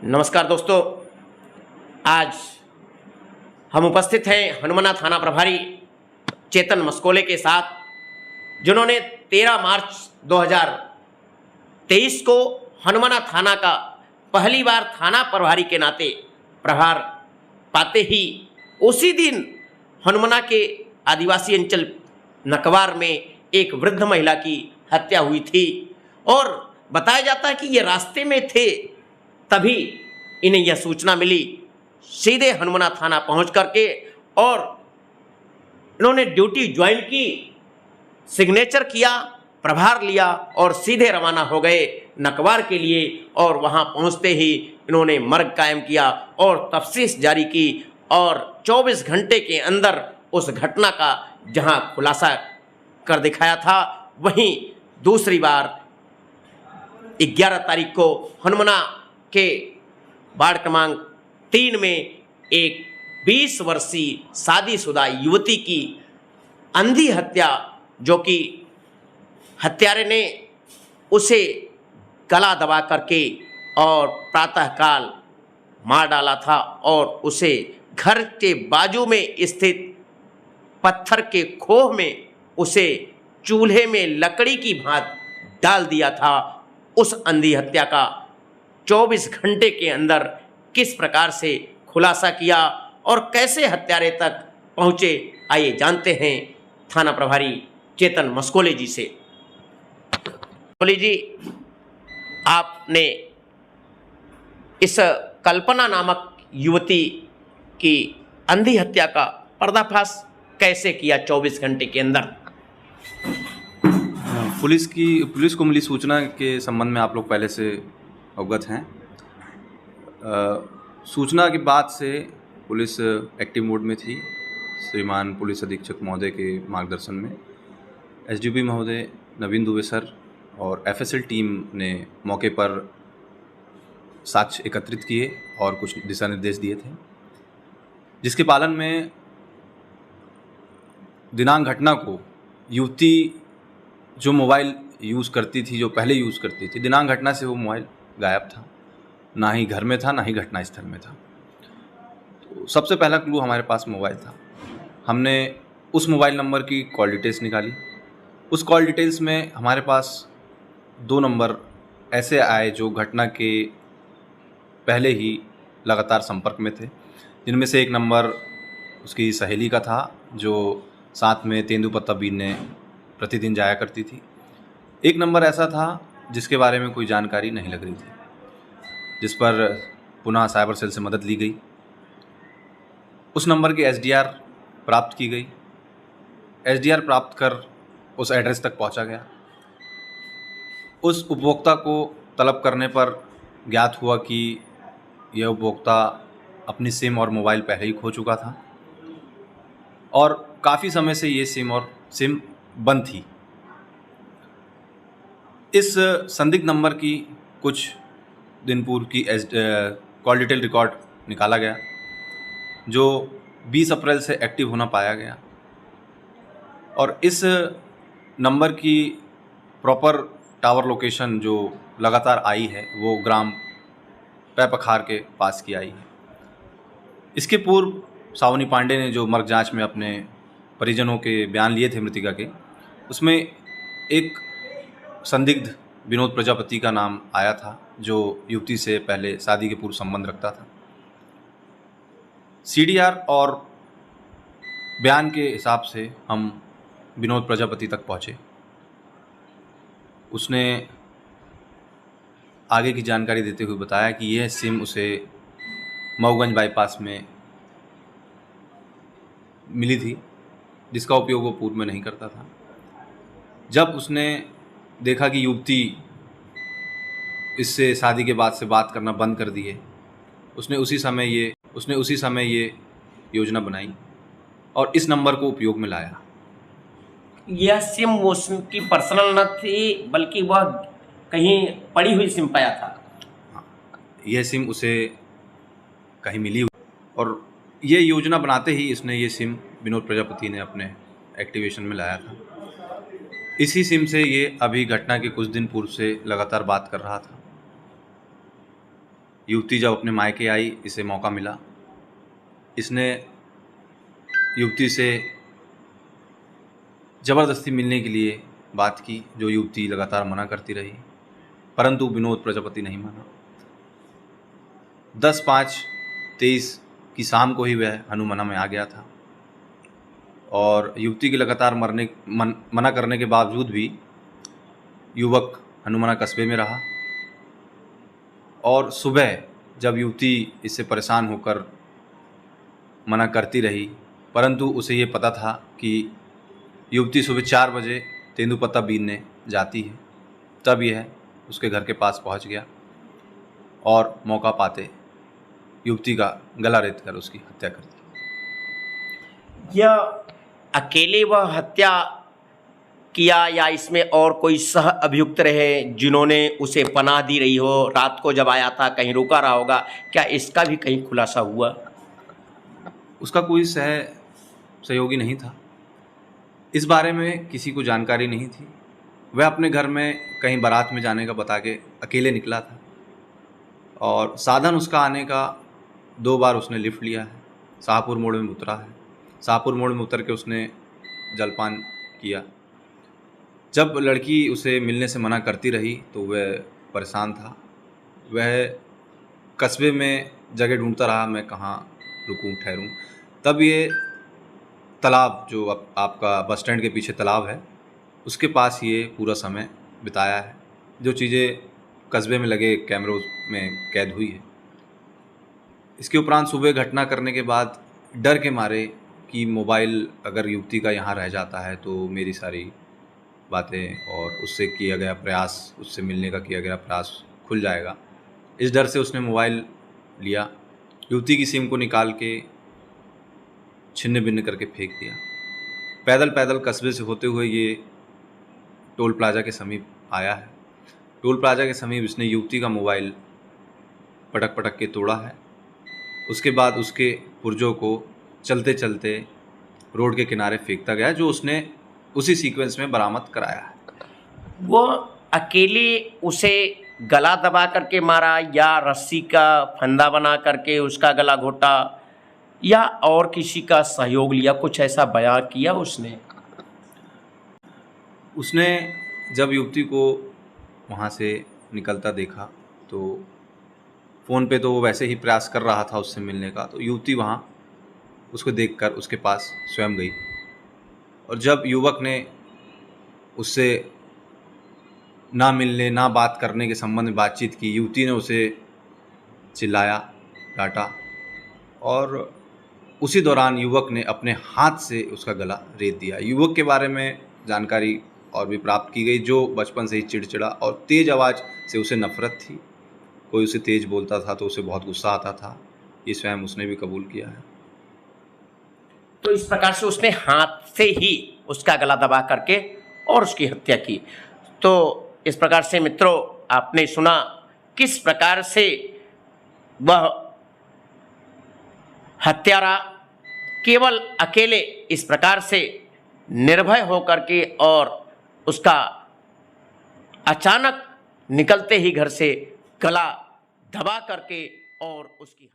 नमस्कार दोस्तों, आज हम उपस्थित हैं हनुमाना थाना प्रभारी चेतन मस्कोले के साथ, जिन्होंने 13 मार्च 2023 को हनुमाना थाना का पहली बार थाना प्रभारी के नाते प्रभार पाते ही उसी दिन हनुमाना के आदिवासी अंचल नकवार में एक वृद्ध महिला की हत्या हुई थी। और बताया जाता है कि ये रास्ते में थे, तभी इन्हें यह सूचना मिली। सीधे हनुमाना थाना पहुंच करके और इन्होंने ड्यूटी ज्वाइन की, सिग्नेचर किया, प्रभार लिया और सीधे रवाना हो गए नकवार के लिए। और वहां पहुंचते ही इन्होंने मर्ग कायम किया और तफ्तीश जारी की और 24 घंटे के अंदर उस घटना का जहां खुलासा कर दिखाया था, वहीं दूसरी बार 11 तारीख को हनुमाना के वार्ड क्रमांक 3 में एक 20 वर्षीय शादीशुदा युवती की अंधी हत्या, जो कि हत्यारे ने उसे गला दबा करके और प्रातःकाल मार डाला था और उसे घर के बाजू में स्थित पत्थर के खोह में उसे चूल्हे में लकड़ी की भांत डाल दिया था। उस अंधी हत्या का 24 घंटे के अंदर किस प्रकार से खुलासा किया और कैसे हत्यारे तक पहुंचे, आइए जानते हैं थाना प्रभारी चेतन मस्कोले जी से। मस्कोले जी, आपने इस कल्पना नामक युवती की अंधी हत्या का पर्दाफाश कैसे किया 24 घंटे के अंदर? पुलिस को मिली सूचना के संबंध में आप लोग पहले से अवगत हैं। सूचना के बाद से पुलिस एक्टिव मोड में थी। श्रीमान पुलिस अधीक्षक महोदय के मार्गदर्शन में एसडीपी महोदय नवीन दुबे सर और एफएसएल टीम ने मौके पर साक्ष्य एकत्रित किए और कुछ दिशा निर्देश दिए थे, जिसके पालन में दिनांक घटना को युवती जो मोबाइल यूज़ करती थी, जो पहले यूज़ करती थी, दिनांक घटना से वो मोबाइल गायब था, ना ही घर में था ना ही घटना स्थल में था। तो सबसे पहला क्लू हमारे पास मोबाइल था। हमने उस मोबाइल नंबर की कॉल डिटेल्स निकाली। उस कॉल डिटेल्स में हमारे पास 2 नंबर ऐसे आए जो घटना के पहले ही लगातार संपर्क में थे, जिनमें से एक नंबर उसकी सहेली का था, जो साथ में तेंदुपत्ता बीनने प्रतिदिन जाया करती थी। एक नंबर ऐसा था जिसके बारे में कोई जानकारी नहीं लग रही थी, जिस पर पुनः साइबर सेल से मदद ली गई। उस नंबर की एसडीआर प्राप्त की गई। एसडीआर प्राप्त कर उस एड्रेस तक पहुंचा गया। उस उपभोक्ता को तलब करने पर ज्ञात हुआ कि यह उपभोक्ता अपनी सिम और मोबाइल पहले ही खो चुका था और काफ़ी समय से ये सिम बंद थी। इस संदिग्ध नंबर की कुछ दिन पूर्व की कॉल डिटेल रिकॉर्ड निकाला गया, जो 20 अप्रैल से एक्टिव होना पाया गया और इस नंबर की प्रॉपर टावर लोकेशन जो लगातार आई है वो ग्राम पैपखार के पास की आई है। इसके पूर्व सावनी पांडे ने जो मर्ग जांच में अपने परिजनों के बयान लिए थे मृतिका के, उसमें एक संदिग्ध विनोद प्रजापति का नाम आया था, जो युवती से पहले शादी के पूर्व संबंध रखता था। सीडीआर और बयान के हिसाब से हम विनोद प्रजापति तक पहुँचे। उसने आगे की जानकारी देते हुए बताया कि यह सिम उसे मऊगंज बाईपास में मिली थी, जिसका उपयोग वो पूर्व में नहीं करता था। जब उसने देखा कि युवती इससे शादी के बाद से बात करना बंद कर दी है, उसने उसी समय ये योजना बनाई और इस नंबर को उपयोग में लाया। यह सिम उसकी पर्सनल न थी, बल्कि वह कहीं पड़ी हुई सिम पाया था। यह सिम उसे कहीं मिली हुई और ये योजना बनाते ही इसने ये सिम विनोद प्रजापति ने अपने एक्टिवेशन में लाया था। इसी सिम से ये अभी घटना के कुछ दिन पूर्व से लगातार बात कर रहा था। युवती जब अपने मायके आई, इसे मौका मिला, इसने युवती से ज़बरदस्ती मिलने के लिए बात की, जो युवती लगातार मना करती रही, परंतु विनोद प्रजापति नहीं माना। 10/5/23 की शाम को ही वह हनुमाना में आ गया था और युवती के लगातार मना करने के बावजूद भी युवक हनुमाना कस्बे में रहा। और सुबह जब युवती इससे परेशान होकर मना करती रही, परंतु उसे ये पता था कि युवती सुबह 4 बजे तेंदुपत्ता बीनने जाती है, तब यह उसके घर के पास पहुंच गया और मौका पाते युवती का गला रेत कर उसकी हत्या कर दी। यह अकेले वह हत्या किया या इसमें और कोई सह अभियुक्त रहे जिन्होंने उसे पनाह दी रही हो? रात को जब आया था कहीं रुका रहा होगा, क्या इसका भी कहीं खुलासा हुआ? उसका कोई सहयोगी नहीं था, इस बारे में किसी को जानकारी नहीं थी। वह अपने घर में कहीं बारात में जाने का बता के अकेले निकला था और साधन उसका आने का 2 बार उसने लिफ्ट लिया है। शाहपुर मोड़ में उतरा है, शाहपुर मोड़ में उतर के उसने जलपान किया। जब लड़की उसे मिलने से मना करती रही तो वह परेशान था। वह कस्बे में जगह ढूंढता रहा, मैं कहाँ रुकूं ठहरूं। तब ये तालाब, जो आपका बस स्टैंड के पीछे तालाब है, उसके पास ये पूरा समय बिताया है। जो चीज़ें कस्बे में लगे कैमरों में कैद हुई है। इसके उपरांत सुबह घटना करने के बाद डर के मारे कि मोबाइल अगर युवती का यहाँ रह जाता है तो मेरी सारी बातें और उससे किया गया प्रयास, उससे मिलने का किया गया प्रयास खुल जाएगा, इस डर से उसने मोबाइल लिया, युवती की सिम को निकाल के छिन्न भिन्न करके फेंक दिया। पैदल पैदल कस्बे से होते हुए ये टोल प्लाजा के समीप आया है। टोल प्लाजा के समीप इसने युवती का मोबाइल पटक पटक के तोड़ा है। उसके बाद उसके पुर्जों को चलते चलते रोड के किनारे फेंकता गया, जो उसने उसी सीक्वेंस में बरामद कराया है। वो अकेले उसे गला दबा करके मारा या रस्सी का फंदा बना करके उसका गला घोटा या और किसी का सहयोग लिया? कुछ ऐसा बयां किया उसने? उसने जब युवती को वहाँ से निकलता देखा तो फ़ोन पे तो वो वैसे ही प्रयास कर रहा था उससे मिलने का, तो युवती वहाँ उसको देखकर उसके पास स्वयं गई और जब युवक ने उससे ना मिलने ना बात करने के संबंध में बातचीत की, युवती ने उसे चिल्लाया, डांटा और उसी दौरान युवक ने अपने हाथ से उसका गला रेत दिया। युवक के बारे में जानकारी और भी प्राप्त की गई, जो बचपन से ही चिड़चिड़ा और तेज़ आवाज़ से उसे नफरत थी। कोई उसे तेज़ बोलता था तो उसे बहुत गुस्सा आता था, ये स्वयं उसने भी कबूल किया है। तो इस प्रकार से उसने हाथ से ही उसका गला दबा करके और उसकी हत्या की। तो इस प्रकार से मित्रों, आपने सुना किस प्रकार से वह हत्यारा केवल अकेले इस प्रकार से निर्भय होकर के और उसका अचानक निकलते ही घर से गला दबा करके और उसकी